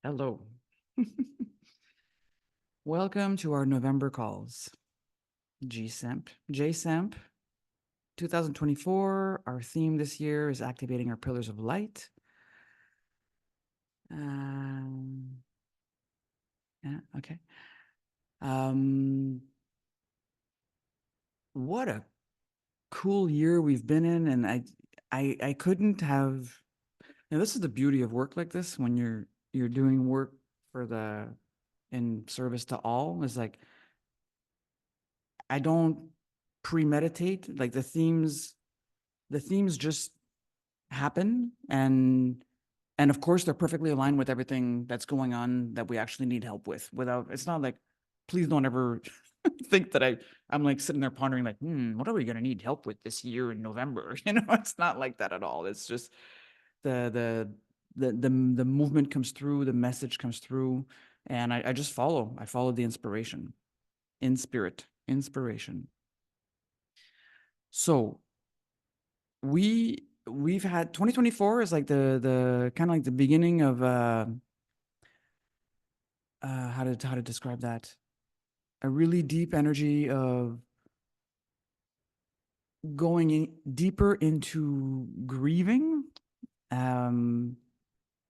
Hello. Welcome to our November calls. JSEMP 2024. Our theme this year is activating our pillars of light. Yeah, okay. What a cool year we've been in, and I couldn't have. Now, this is the beauty of work like this when you're doing work for the in service to all. Is like I don't premeditate. Like the themes just happen, and of course they're perfectly aligned with everything that's going on that we actually need help with. Without, it's not like, please don't ever think that I'm like sitting there pondering like, what are we going to need help with this year in November? It's not like that at all. It's just the movement comes through, the message comes through, and I just follow. I follow the inspiration, inspiration. So we've had 2024 is like the kind of like the beginning of how to describe that, a really deep energy of going in deeper into grieving,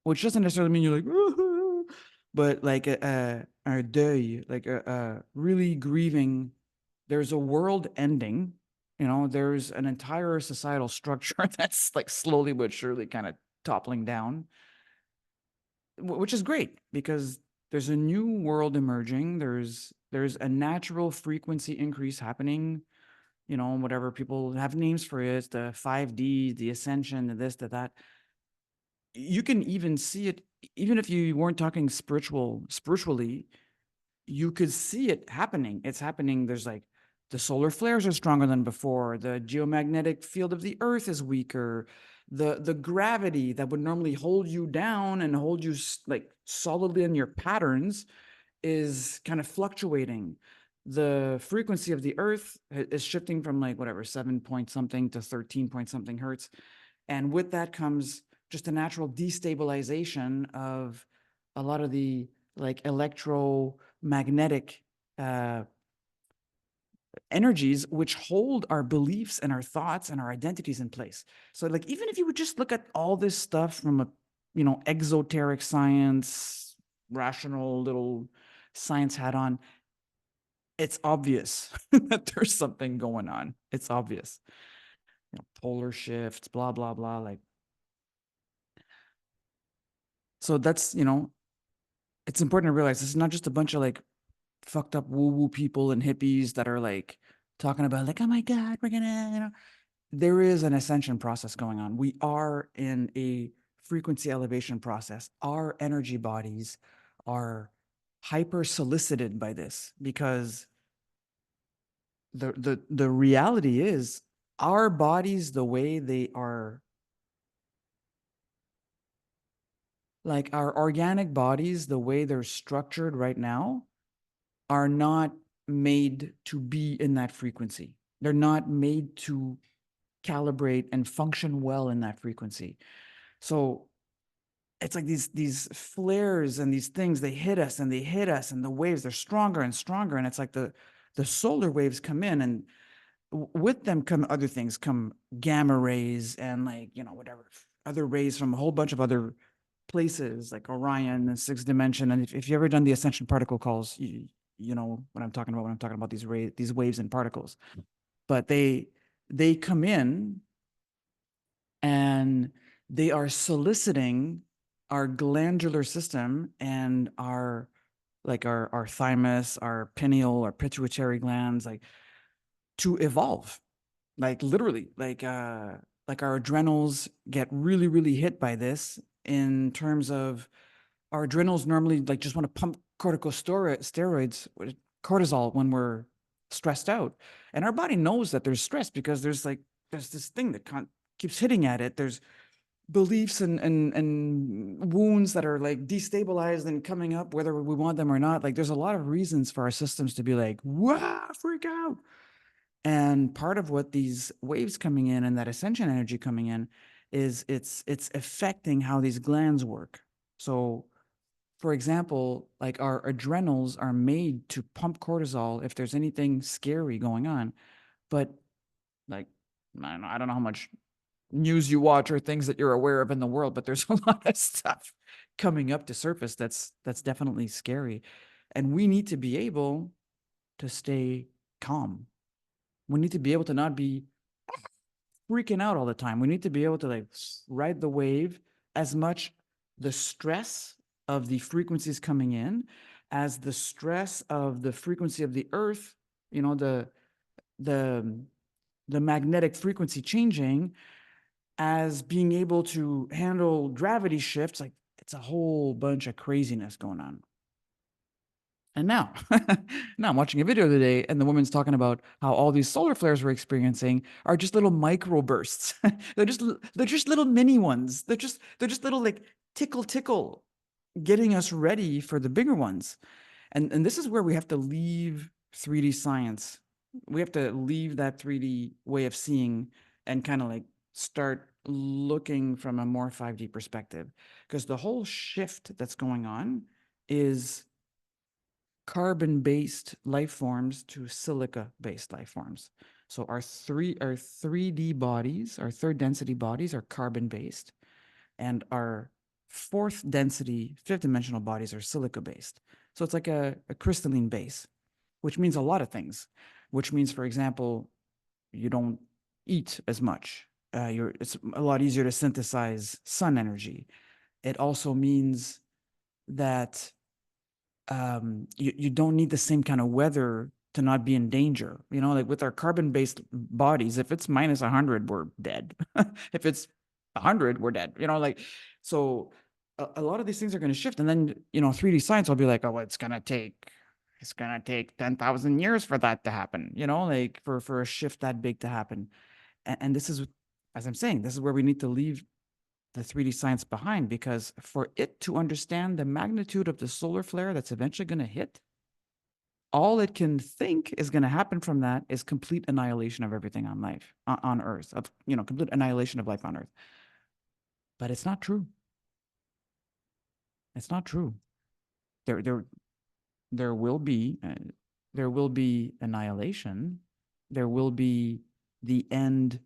which doesn't necessarily mean you're like "Woo-hoo," but like a deuil, like really grieving. There's a world ending, there's an entire societal structure that's like slowly but surely kind of toppling down, which is great because there's a new world emerging. There's a natural frequency increase happening. Whatever people have names for it, the 5D, the ascension, the this, the that. You can even see it, even if you weren't talking spiritually, you could see it happening. It's happening. There's like the solar flares are stronger than before. The geomagnetic field of the earth is weaker. The gravity that would normally hold you down and hold you like solidly in your patterns is kind of fluctuating. The frequency of the earth is shifting from like whatever 7 point something to 13 point something hertz. And with that comes just a natural destabilization of a lot of the like electromagnetic energies which hold our beliefs and our thoughts and our identities in place. So like even if you would just look at all this stuff from a exoteric science, rational little science hat on, it's obvious that there's something going on. It's obvious. Polar shifts, blah blah blah, like. So that's, it's important to realize this is not just a bunch of like fucked up woo-woo people and hippies that are like talking about like, oh my God, we're gonna, there is an ascension process going on. We are in a frequency elevation process. Our energy bodies are hyper solicited by this because the reality is our bodies, the way they are, like our organic bodies, the way they're structured right now, are not made to be in that frequency. They're not made to calibrate and function well in that frequency. So it's like these flares and these things, they hit us and they hit us, and the waves, they're stronger and stronger. And it's like the solar waves come in, and with them come other things, come gamma rays and like, whatever, other rays from a whole bunch of other places like Orion and sixth dimension. And if you ever done the ascension particle calls, you know what I'm talking about when I'm talking about these waves and particles. But they come in and they are soliciting our glandular system and our thymus, our pineal, our pituitary glands, like to evolve, like literally, like our adrenals get really, really hit by this in terms of our adrenals normally like just want to pump corticosteroids, cortisol when we're stressed out. And our body knows that there's stress because there's this thing that keeps hitting at it. There's beliefs and wounds that are like destabilized and coming up, whether we want them or not. Like there's a lot of reasons for our systems to be like, wow, freak out. And part of what these waves coming in and that ascension energy coming in is it's affecting how these glands work. So for example, like our adrenals are made to pump cortisol if there's anything scary going on. But like, I don't know how much news you watch or things that you're aware of in the world, but there's a lot of stuff coming up to surface that's definitely scary. And we need to be able to stay calm. We need to be able to not be freaking out all the time. We need to be able to like ride the wave as much the stress of the frequencies coming in as the stress of the frequency of the earth, you know, the the magnetic frequency changing, as being able to handle gravity shifts. Like, it's a whole bunch of craziness going on. And now, now I'm watching a video today, and the woman's talking about how all these solar flares we're experiencing are just little microbursts. They're just little mini ones. They're just little like tickle, getting us ready for the bigger ones. And this is where we have to leave 3D science. We have to leave that 3D way of seeing and kind of like start looking from a more 5D perspective, because the whole shift that's going on is carbon-based life forms to silica-based life forms. So our 3D bodies, our third density bodies, are carbon-based, and our fourth density, fifth dimensional bodies are silica-based. So it's like a crystalline base, which means a lot of things. Which means, for example, you don't eat as much. It's a lot easier to synthesize sun energy. It also means that you don't need the same kind of weather to not be in danger. You know, like with our carbon-based bodies, if it's minus 100, we're dead. If it's 100, we're dead. You know, like, so a lot of these things are going to shift. And then, 3D science will be like, oh, it's going to take 10,000 years for that to happen, like for a shift that big to happen. And this is, as I'm saying, this is where we need to leave the 3D science behind, because for it to understand the magnitude of the solar flare that's eventually going to hit, all it can think is going to happen from that is complete annihilation of everything on life, on Earth, of, complete annihilation of life on Earth. But it's not true. It's not true. There, there, there will be, there will be annihilation. There will be the end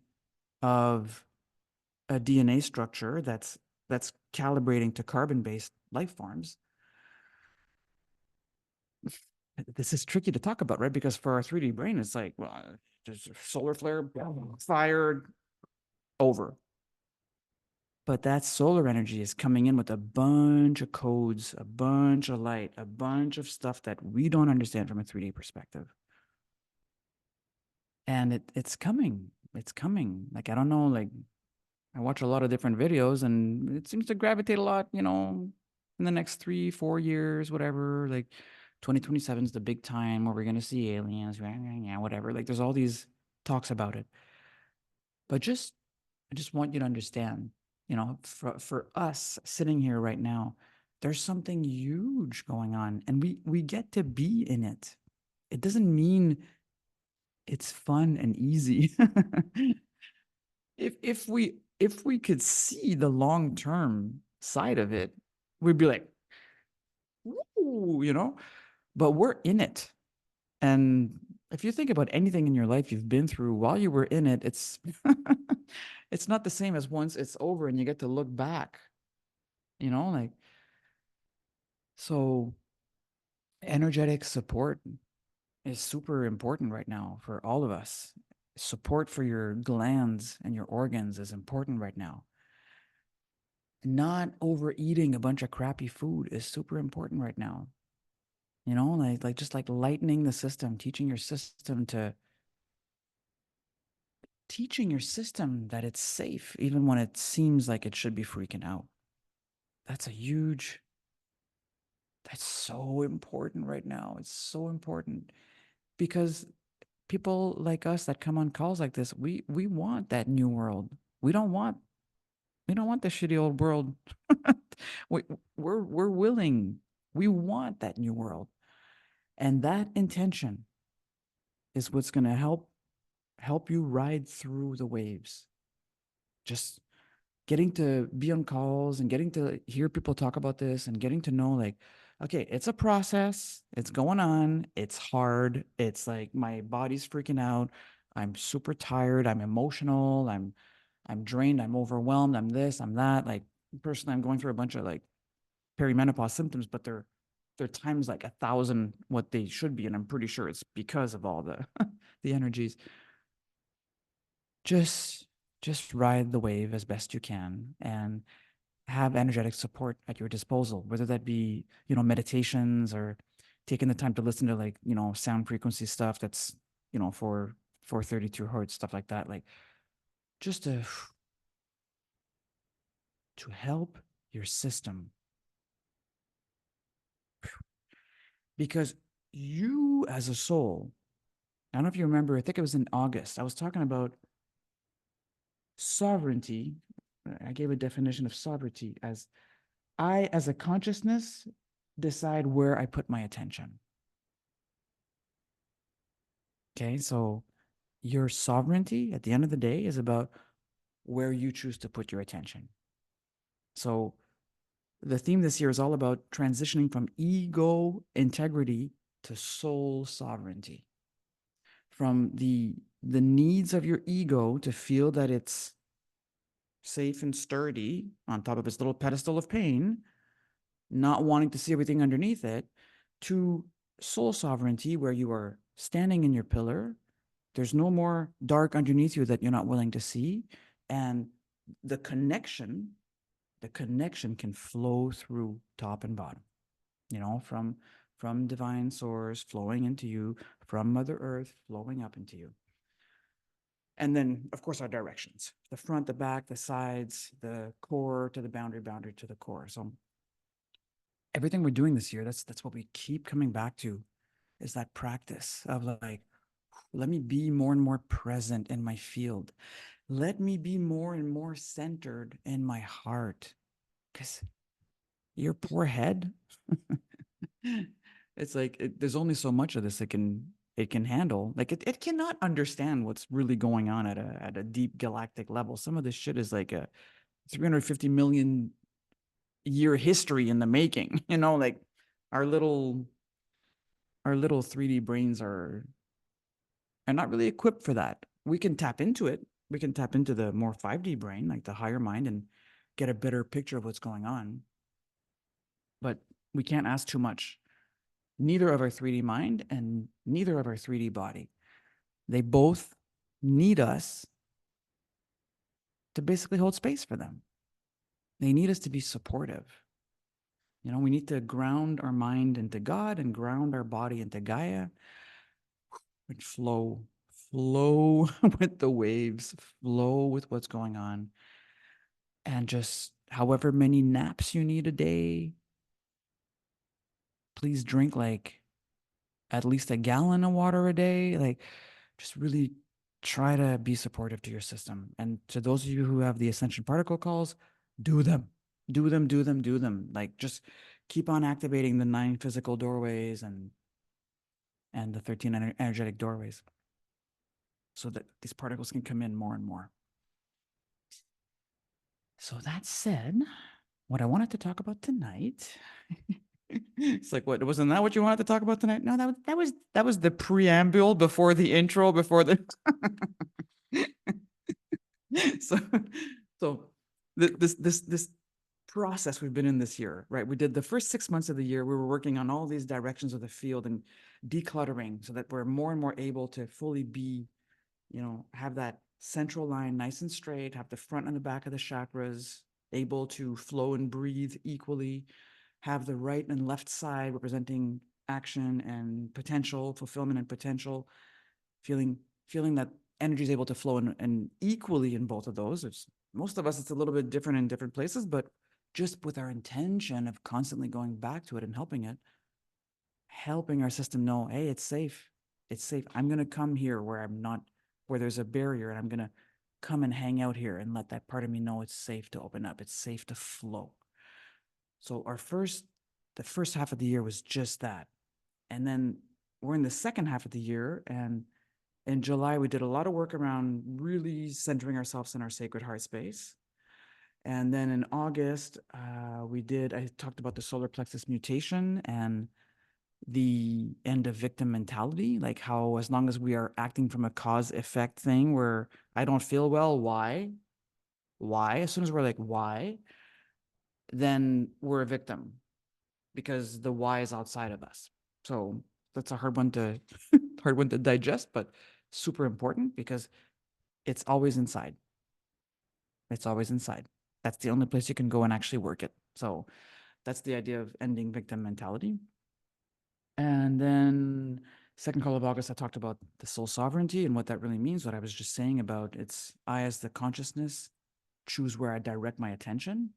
of a DNA structure that's calibrating to carbon-based life forms. This is tricky to talk about, right? Because for our 3D brain, it's like, well, there's a solar flare, fired, over. But that solar energy is coming in with a bunch of codes, a bunch of light, a bunch of stuff that we don't understand from a 3D perspective. And it's coming. It's coming. Like, I don't know, like, I watch a lot of different videos, and it seems to gravitate a lot, in the next 3-4 years, whatever. Like 2027 is the big time where we're going to see aliens, yeah, whatever. Like, there's all these talks about it. But I just want you to understand, for us sitting here right now, there's something huge going on, and we get to be in it. It doesn't mean it's fun and easy. If we could see the long-term side of it, we'd be like, ooh. But we're in it. And if you think about anything in your life you've been through while you were in it, it's it's not the same as once it's over and you get to look back, like, so energetic support is super important right now for all of us. Support for your glands and your organs is important right now. Not overeating a bunch of crappy food is super important right now. Like just like lightening the system, teaching your system that it's safe, even when it seems like it should be freaking out. That's so important right now. It's so important, because people like us that come on calls like this, we want that new world. We don't want the shitty old world. we, we're willing. We want that new world. And that intention is what's going to help you ride through the waves. Just getting to be on calls and getting to hear people talk about this and getting to know like, okay, it's a process, it's going on, it's hard, it's like my body's freaking out, I'm super tired, I'm emotional, I'm drained, I'm overwhelmed, I'm this, I'm that. Like personally, I'm going through a bunch of like perimenopause symptoms, but they're times like 1,000 what they should be, and I'm pretty sure it's because of all the the energies. Just just ride the wave as best you can and have energetic support at your disposal, whether that be, meditations or taking the time to listen to like, sound frequency stuff that's, for 432 hertz, stuff like that. Like just to help your system, because you as a soul, I don't know if you remember, I think it was in August, I was talking about sovereignty. I gave a definition of sovereignty as I, as a consciousness, decide where I put my attention. Okay, so your sovereignty at the end of the day is about where you choose to put your attention. So the theme this year is all about transitioning from ego integrity to soul sovereignty. From the needs of your ego to feel that it's safe and sturdy on top of its little pedestal of pain, not wanting to see everything underneath it, to soul sovereignty where you are standing in your pillar. There's no more dark underneath you that you're not willing to see. And the connection, the connection can flow through top and bottom, from divine source flowing into you, from Mother Earth flowing up into you. And then, of course, our directions, the front, the back, the sides, the core to the boundary, boundary to the core. So everything we're doing this year, that's what we keep coming back to, is that practice of like, let me be more and more present in my field. Let me be more and more centered in my heart. Because your poor head, it's like there's only so much of this it can handle. Like it cannot understand what's really going on at a deep galactic level. Some of this shit is like a 350 million year history in the making. Like our little our little 3D brains are not really equipped for that. We can tap into it. We can tap into the more 5D brain, like the higher mind, and get a better picture of what's going on. But we can't ask too much. Neither of our 3D mind and neither of our 3D body. They both need us to basically hold space for them. They need us to be supportive. We need to ground our mind into God and ground our body into Gaia and flow with the waves, flow with what's going on. And just however many naps you need a day, please drink like at least a gallon of water a day. Like just really try to be supportive to your system. And to those of you who have the Ascension particle calls, do them. Do them, do them, do them. Like just keep on activating the 9 physical doorways and the 13 energetic doorways so that these particles can come in more and more. So that said, what I wanted to talk about tonight. It's like, what, wasn't that what you wanted to talk about tonight? No, that was the preamble before the intro, before the so so this process we've been in this year, right? We did the first 6 months of the year, we were working on all these directions of the field and decluttering so that we're more and more able to fully be, have that central line nice and straight, have the front and the back of the chakras able to flow and breathe equally, have the right and left side representing action and potential, fulfillment and potential, feeling that energy is able to flow and equally in both of those. Most of us, it's a little bit different in different places, but just with our intention of constantly going back to it and helping our system know, hey, it's safe. It's safe. I'm going to come here where there's a barrier, and I'm going to come and hang out here and let that part of me know it's safe to open up. It's safe to flow. So the first half of the year was just that. And then we're in the second half of the year, and in July, we did a lot of work around really centering ourselves in our sacred heart space. And then in August, I talked about the solar plexus mutation and the end of victim mentality, like how as long as we are acting from a cause effect thing where I don't feel well, why? Why? As soon as we're like, why? Then we're a victim because the why is outside of us. So that's a hard one to hard one to digest, but super important because it's always inside. It's always inside. That's the only place you can go and actually work it. So that's the idea of ending victim mentality. And then second call of August, I talked about the soul sovereignty and what that really means. What I was just saying about it's I as the consciousness choose where I direct my attention.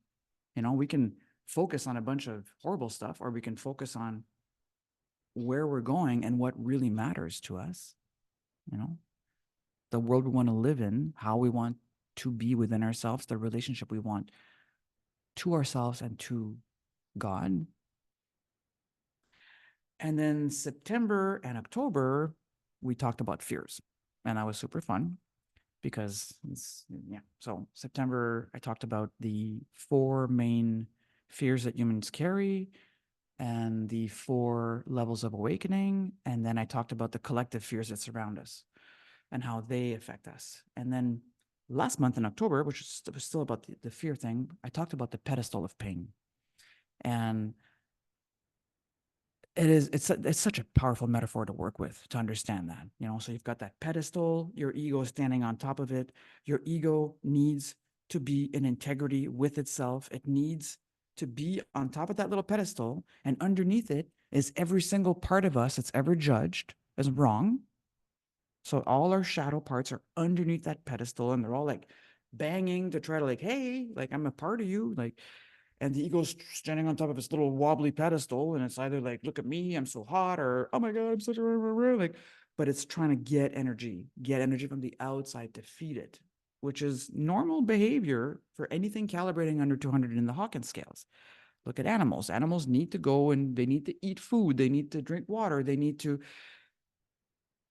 You know, we can focus on a bunch of horrible stuff, or we can focus on where we're going and what really matters to us. You know, the world we want to live in, how we want to be within ourselves, the relationship we want to ourselves and to God. And then September and October, we talked about fears. And that was super fun because yeah. So September, I talked about the 4 main fears that humans carry and the 4 levels of awakening. And then I talked about the collective fears that surround us and how they affect us. And then last month in October, which was still about the fear thing, I talked about the pedestal of pain. And it's such a powerful metaphor to work with to understand that, you know. So you've got that pedestal, your ego standing on top of it. Your ego needs to be in integrity with itself. It needs to be on top of that little pedestal, and underneath it is every single part of us that's ever judged as wrong. So all our shadow parts are underneath that pedestal, and they're all like banging to try to like, hey, like I'm a part of you, like. And the ego's standing on top of its little wobbly pedestal, and it's either like, look at me, I'm so hot, or oh my god, I'm such a like. But it's trying to get energy from the outside to feed it, which is normal behavior for anything calibrating under 200 in the Hawkins scales. Look at animals. Animals need to go and they need to eat food, they need to drink water, they need to.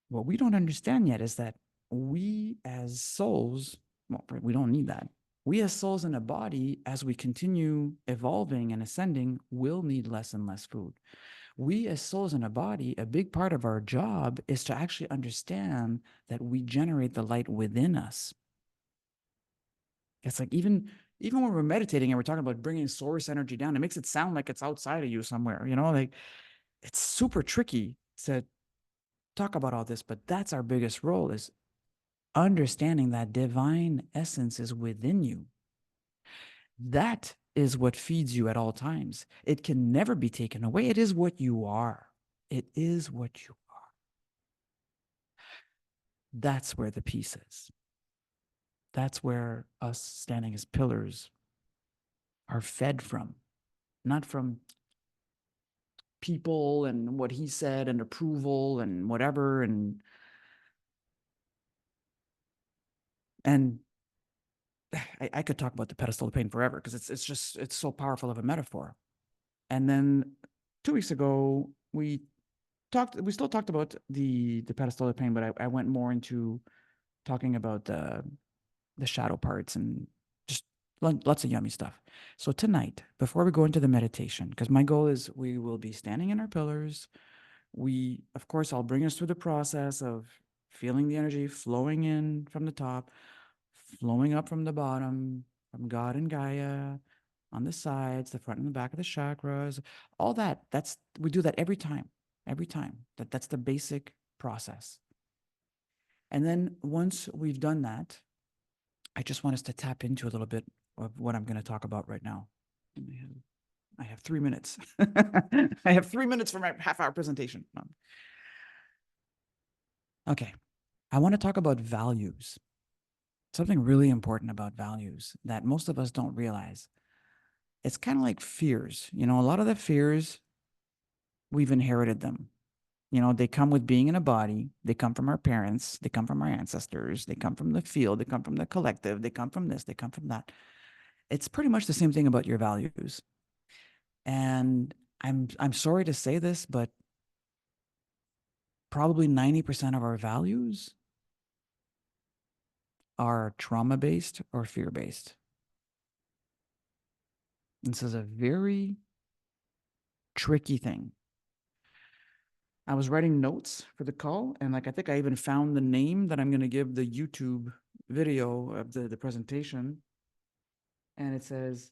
What we don't understand yet is that we as souls, well, we don't need that. We as souls in a body, as we continue evolving and ascending, will need less and less food. We as souls in a body, a big part of our job is to actually understand that we generate the light within us. It's like even when we're meditating and we're talking about bringing source energy down, it makes it sound like it's outside of you somewhere, you know, like it's super tricky to talk about all this, but that's our biggest role is understanding that divine essence is within you. That is what feeds you at all times. It can never be taken away. It is what you are. It is what you are. That's where the peace is. That's where us standing as pillars are fed from, not from people and what he said and approval and whatever. And I could talk about the pedestal of pain forever because it's so powerful of a metaphor. And then 2 weeks ago, we still talked about the pedestal of pain, but I went more into talking about the shadow parts and just lots of yummy stuff. So tonight, before we go into the meditation, because my goal is we will be standing in our pillars. Of course, I'll bring us through the process of feeling the energy flowing in from the top, flowing up from the bottom, from God and Gaia, on the sides, the front and the back of the chakras, all that. We do that every time. Every time. That's the basic process. And then once we've done that, I just want us to tap into a little bit of what I'm going to talk about right now. I have 3 minutes. I have 3 minutes for my half-hour presentation. Okay. I want to talk about values. Something really important about values that most of us don't realize. It's kind of like fears. You know, a lot of the fears, we've inherited them. You know, they come with being in a body. They come from our parents. They come from our ancestors. They come from the field. They come from the collective. They come from this. They come from that. It's pretty much the same thing about your values. And I'm sorry to say this, but probably 90% of our values are trauma-based or fear-based. This is a very tricky thing. I was writing notes for the call, and like I think I even found the name that I'm going to give the YouTube video of the presentation. And it says,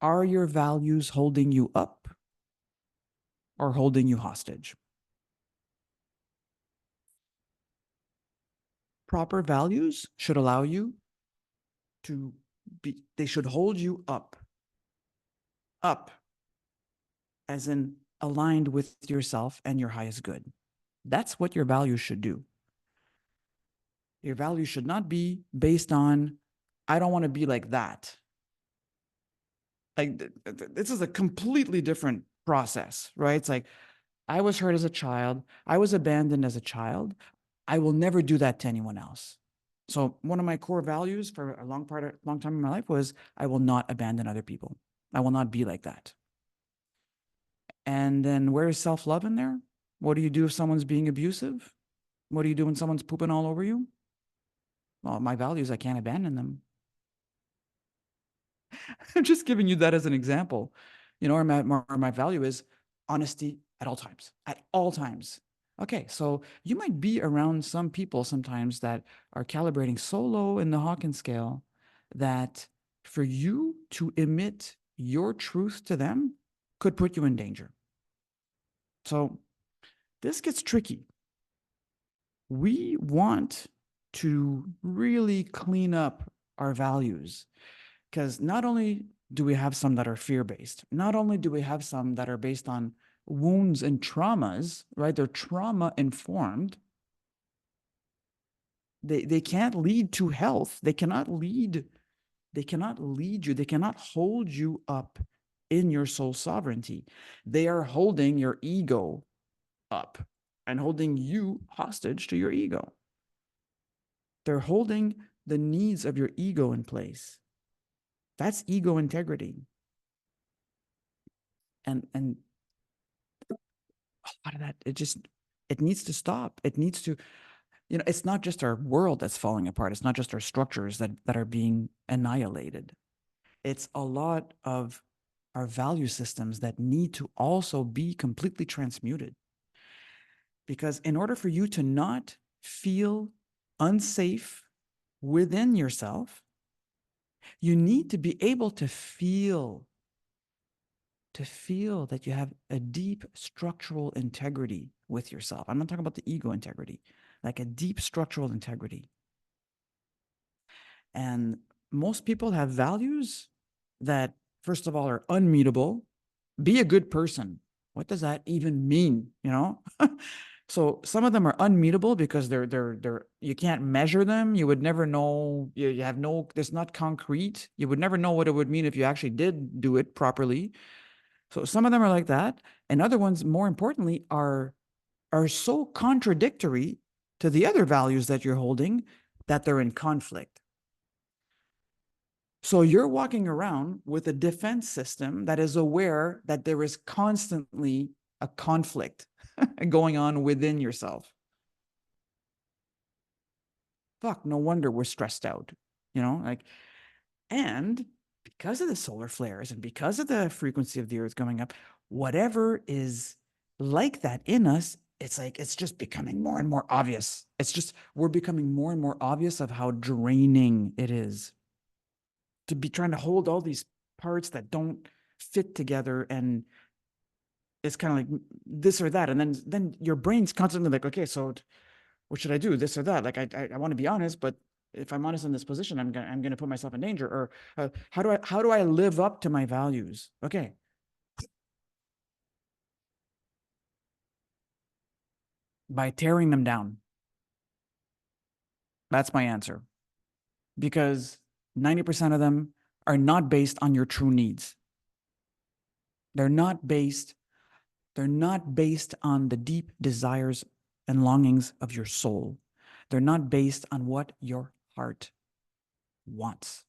are your values holding you up or holding you hostage? Proper values should allow you to be, they should hold you up, as in aligned with yourself and your highest good. That's what your values should do. Your values should not be based on, I don't want to be like that. Like, this is a completely different process, right? It's like, I was hurt as a child. I was abandoned as a child. I will never do that to anyone else. So one of my core values for a long time in my life was, I will not abandon other people. I will not be like that. And then where's self-love in there? What do you do if someone's being abusive? What do you do when someone's pooping all over you? Well, my values, I can't abandon them. I'm just giving you that as an example. You know, my value is honesty at all times, at all times. Okay, so you might be around some people sometimes that are calibrating so low in the Hawkins scale that for you to emit your truth to them could put you in danger. So this gets tricky. We want to really clean up our values, because not only do we have some that are fear-based, not only do we have some that are based on wounds and traumas, right? They're trauma informed. They can't lead to health. They cannot lead you. They cannot hold you up in your soul sovereignty. They are holding your ego up and holding you hostage to your ego. They're holding the needs of your ego in place. That's ego integrity. And a lot of that, it needs to stop. It needs to, it's not just our world that's falling apart. It's not just our structures that are being annihilated. It's a lot of our value systems that need to also be completely transmuted. Because in order for you to not feel unsafe within yourself, you need to be able to feel that you have a deep structural integrity with yourself. I'm not talking about the ego integrity, like a deep structural integrity. And most people have values that, first of all, are unmeetable. Be a good person. What does that even mean? So some of them are unmeetable because they're you can't measure them. You would never know. You have no. It's not concrete. You would never know what it would mean if you actually did do it properly. So some of them are like that, and other ones, more importantly, are so contradictory to the other values that you're holding that they're in conflict. So you're walking around with a defense system that is aware that there is constantly a conflict going on within yourself. Fuck, no wonder we're stressed out, and because of the solar flares and because of the frequency of the earth going up, whatever is like that in us, it's like, it's just becoming more and more obvious. We're becoming more and more obvious of how draining it is to be trying to hold all these parts that don't fit together, and it's kind of like this or that, and then your brain's constantly like, okay, so what should I do, this or that? Like, I want to be honest, but if I'm honest in this position, I'm gonna put myself in danger. Or how do I live up to my values? Okay, by tearing them down. That's my answer, because 90% of them are not based on your true needs. They're not based They're not based on the deep desires and longings of your soul. They're not based on what your heart wants.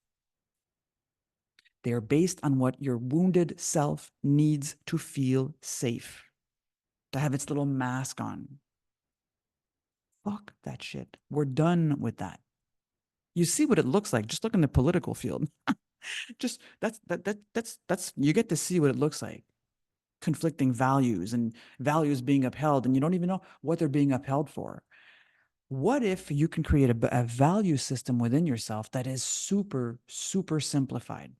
They are based on what your wounded self needs to feel safe, to have its little mask on. Fuck that shit. We're done with that. You see what it looks like. Just look in the political field. Just that's you get to see what it looks like. Conflicting values and values being upheld, and you don't even know what they're being upheld for. What if you can create a value system within yourself that is super, super simplified?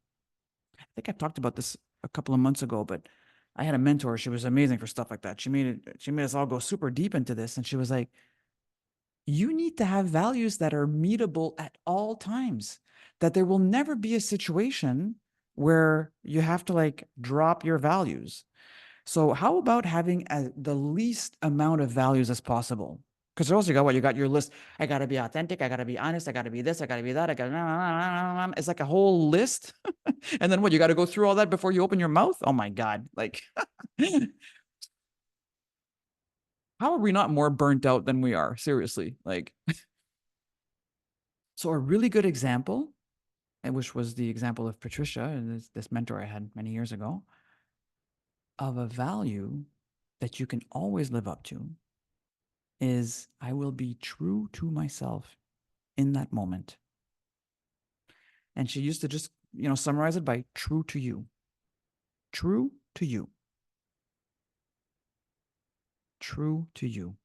I think I talked about this a couple of months ago, but I had a mentor. She was amazing for stuff like that. She made us all go super deep into this. And she was like, you need to have values that are meetable at all times, that there will never be a situation where you have to like drop your values. So how about having the least amount of values as possible? Because also you got what? You got your list. I got to be authentic. I got to be honest. I got to be this. I got to be that. I got to. It's like a whole list. And then what? You got to go through all that before you open your mouth? Oh my God. Like, how are we not more burnt out than we are? Seriously. Like, so a really good example, and which was the example of Patricia and this mentor I had many years ago, of a value that you can always live up to is I will be true to myself in that moment. And she used to just, summarize it by true to you. True to you. True to you.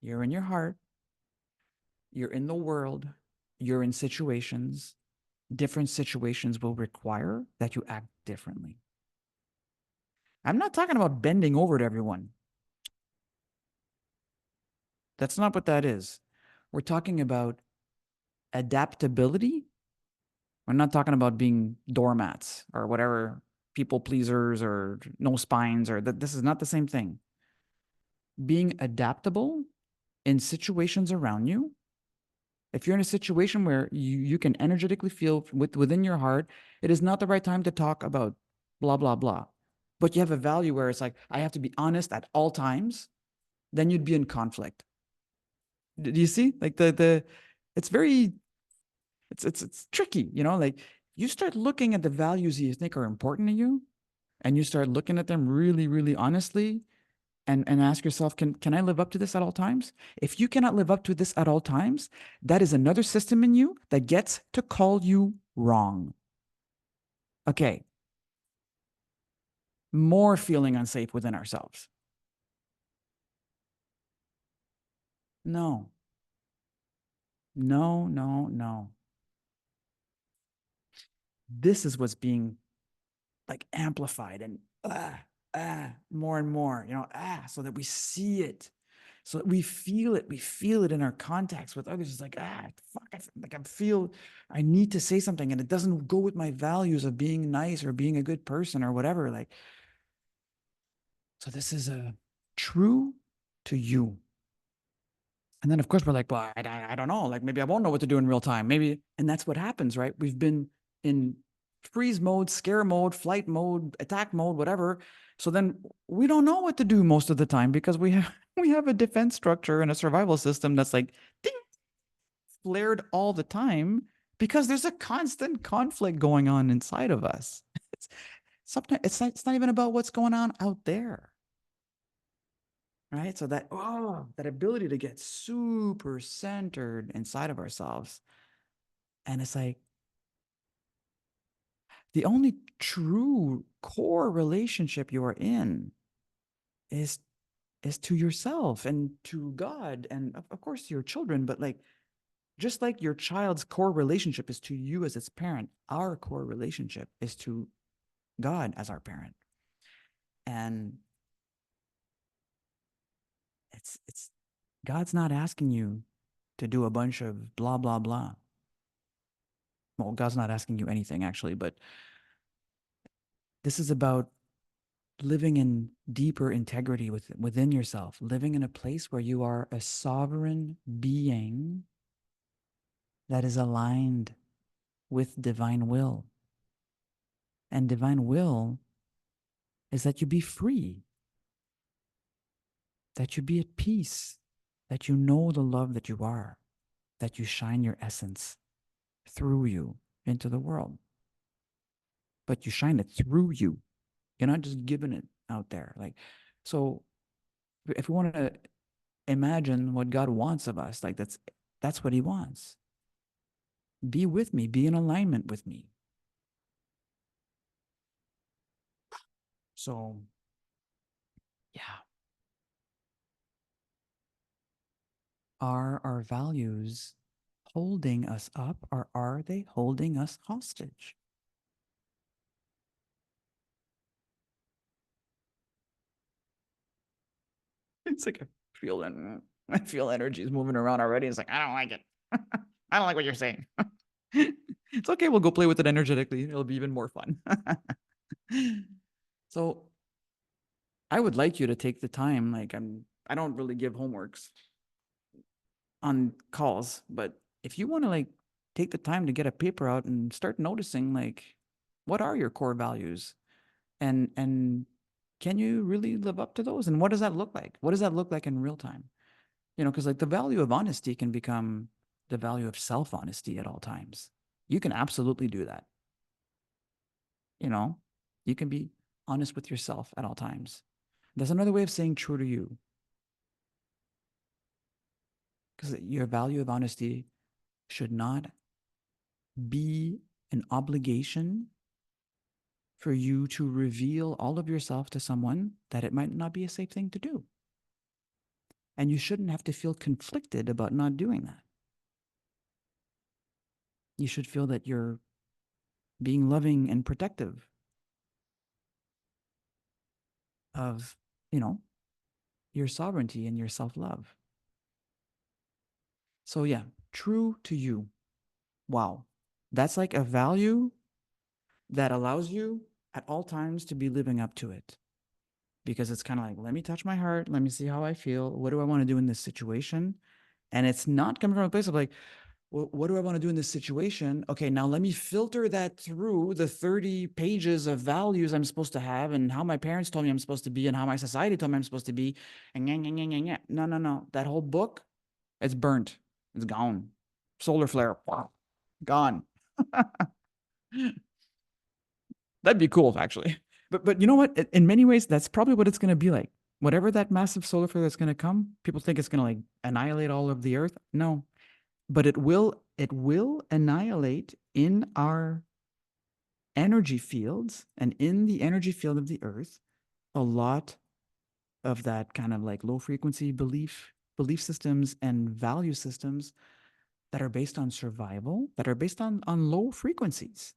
You're in your heart. You're in the world. You're in situations. Different situations will require that you act differently. I'm not talking about bending over to everyone. That's not what that is. We're talking about adaptability. We're not talking about being doormats or whatever, people pleasers or no spines, or that. This is not the same thing. Being adaptable in situations around you. If you're in a situation where you can energetically feel within your heart, it is not the right time to talk about blah, blah, blah. But you have a value where it's like, I have to be honest at all times, then you'd be in conflict. Do you see? Like it's very, it's tricky, like you start looking at the values you think are important to you and you start looking at them really, really honestly and ask yourself, can I live up to this at all times? If you cannot live up to this at all times, that is another system in you that gets to call you wrong. Okay. More feeling unsafe within ourselves. No, no, no, no. This is what's being like amplified and more and more, so that we see it, so that we feel it. We feel it in our contacts with others. It's like, fuck, I need to say something and it doesn't go with my values of being nice or being a good person or whatever. Like, so this is a true to you. And then of course we're like, well, I don't know. Like maybe I won't know what to do in real time. Maybe, and that's what happens, right? We've been in freeze mode, scare mode, flight mode, attack mode, whatever. So then we don't know what to do most of the time because we have we have a defense structure and a survival system that's like ding, flared all the time because there's a constant conflict going on inside of us. It's sometimes it's not even about what's going on out there. Right? So that ability to get super centered inside of ourselves. And it's like the only true core relationship you are in is to yourself and to God and of course to your children, but like just like your child's core relationship is to you as its parent, our core relationship is to God as our parent. And it's God's not asking you to do a bunch of blah blah blah. Well, God's not asking you anything actually, but this is about living in deeper integrity within yourself, living in a place where you are a sovereign being that is aligned with divine will. And divine will is that you be free, that you be at peace, that you know the love that you are, that you shine your essence through you into the world. But you shine it through you. You're not just giving it out there. Like, so if we want to imagine what God wants of us, like that's what he wants. Be with me, be in alignment with me. So, yeah. Are our values holding us up, or are they holding us hostage? It's like I feel energy is moving around already. It's like, I don't like it. I don't like what you're saying. It's okay. We'll go play with it energetically. It'll be even more fun. So I would like you to take the time. Like I don't really give homeworks on calls, but if you want to like take the time to get a paper out and start noticing like what are your core values, and can you really live up to those, and what does that look like? What does that look like in real time? Because like the value of honesty can become the value of self-honesty at all times. You can absolutely do that. you know you can be honest with yourself at all times. That's another way of saying true to you, because your value of honesty should not be an obligation for you to reveal all of yourself to someone that it might not be a safe thing to do. And you shouldn't have to feel conflicted about not doing that. You should feel that you're being loving and protective of, you know, your sovereignty and your self-love. So yeah, true to you. Wow. That's like a value that allows you at all times to be living up to it. Because it's kind of like, let me touch my heart. Let me see how I feel. What do I want to do in this situation? And it's not coming from a place of like, well, what do I want to do in this situation? Okay, now let me filter that through the 30 pages of values I'm supposed to have, and how my parents told me I'm supposed to be, and how my society told me I'm supposed to be. And no, no, no. That whole book, it's burnt. It's gone. Solar flare, gone. That'd be cool, actually. But you know what? In many ways, that's probably what it's going to be like. Whatever that massive solar flare that's going to come, people think it's going to like annihilate all of the Earth. No, but it will annihilate in our energy fields, and in the energy field of the Earth, a lot of that kind of like low frequency belief systems and value systems that are based on survival, that are based on low frequencies.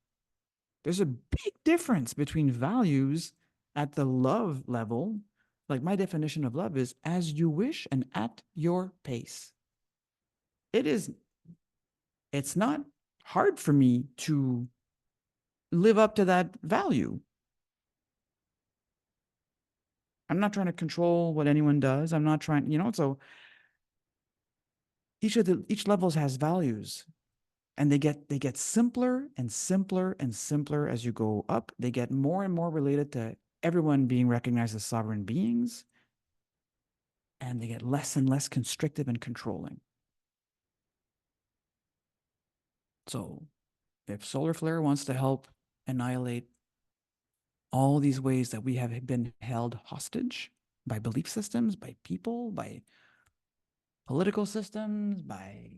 There's a big difference between values at the love level. Like my definition of love is as you wish and at your pace. It is, it's not hard for me to live up to that value. I'm not trying to control what anyone does. I'm not trying, so each levels has values, and they get simpler and simpler and simpler as you go up. They get more and more related to everyone being recognized as sovereign beings, and they get less and less constrictive and controlling. So if solar flare wants to help annihilate all these ways that we have been held hostage by belief systems, by people, by political systems, by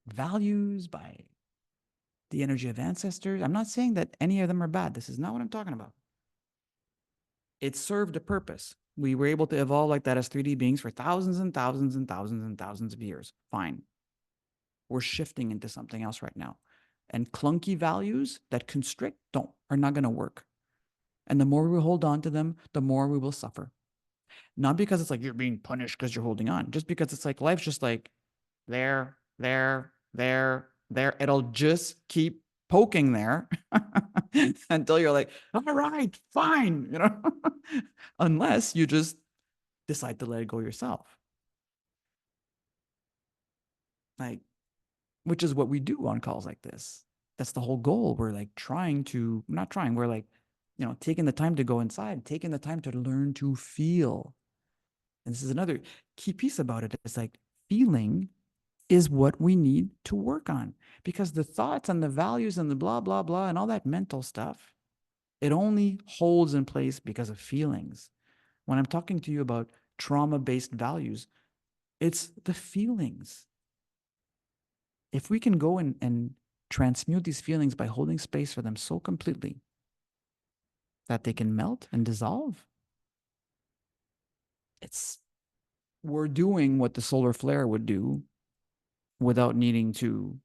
values, by the energy of ancestors. I'm not saying that any of them are bad. This is not what I'm talking about. It served a purpose. We were able to evolve like that as 3D beings for thousands and thousands and thousands and thousands of years. Fine. We're shifting into something else right now. And clunky values that constrict are not going to work. And the more we hold on to them, the more we will suffer. Not because it's like you're being punished because you're holding on, just because it's like life's just like there, there, there, there. It'll just keep poking there until you're like, all right, fine, unless you just decide to let it go yourself. Like, which is what we do on calls like this. That's the whole goal. We're like not trying, we're like, taking the time to go inside, taking the time to learn to feel. And this is another key piece about it. It's like feeling is what we need to work on, because the thoughts and the values and the blah, blah, blah, and all that mental stuff, it only holds in place because of feelings. When I'm talking to you about trauma-based values, it's the feelings. If we can go and transmute these feelings by holding space for them so completely that they can melt and dissolve. We're doing what the solar flare would do without needing to,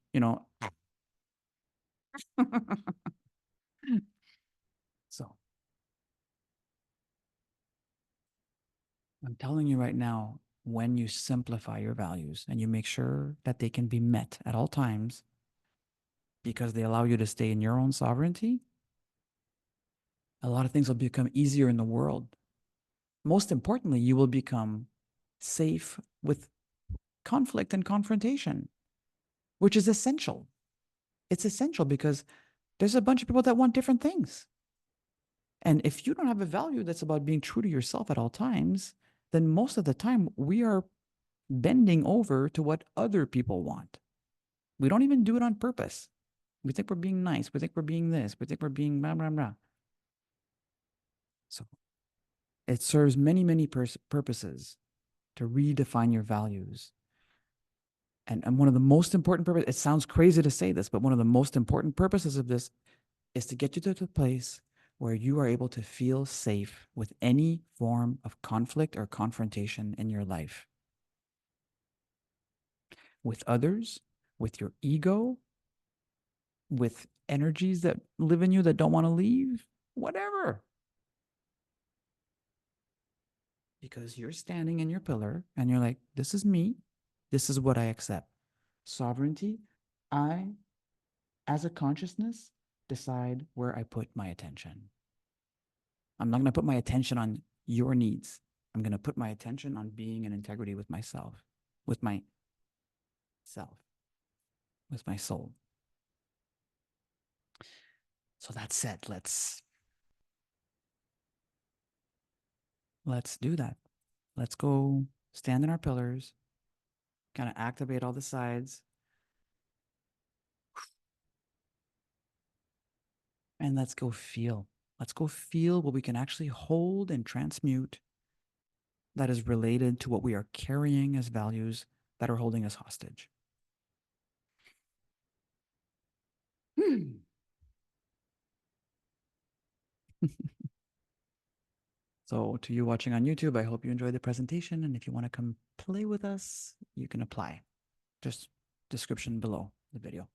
so I'm telling you right now, when you simplify your values and you make sure that they can be met at all times because they allow you to stay in your own sovereignty, a lot of things will become easier in the world. Most importantly, you will become safe with conflict and confrontation, which is essential. It's essential because there's a bunch of people that want different things. And if you don't have a value that's about being true to yourself at all times, then most of the time we are bending over to what other people want. We don't even do it on purpose. We think we're being nice. We think we're being this. We think we're being blah, blah, blah. So it serves many, many purposes to redefine your values. And one of the most important purposes, it sounds crazy to say this, but one of the most important purposes of this is to get you to the place where you are able to feel safe with any form of conflict or confrontation in your life. With others, with your ego, with energies that live in you that don't want to leave, whatever. Because you're standing in your pillar and you're like, this is me. This is what I accept. Sovereignty, I, as a consciousness, decide where I put my attention. I'm not going to put my attention on your needs. I'm going to put my attention on being in integrity with myself, with my self, with my soul. So that said, let's do that. Let's go stand in our pillars, kind of activate all the sides, and let's go feel. Let's go feel what we can actually hold and transmute that is related to what we are carrying as values that are holding us hostage. So to you watching on YouTube, I hope you enjoyed the presentation. And if you want to come play with us, you can apply. Just description below the video.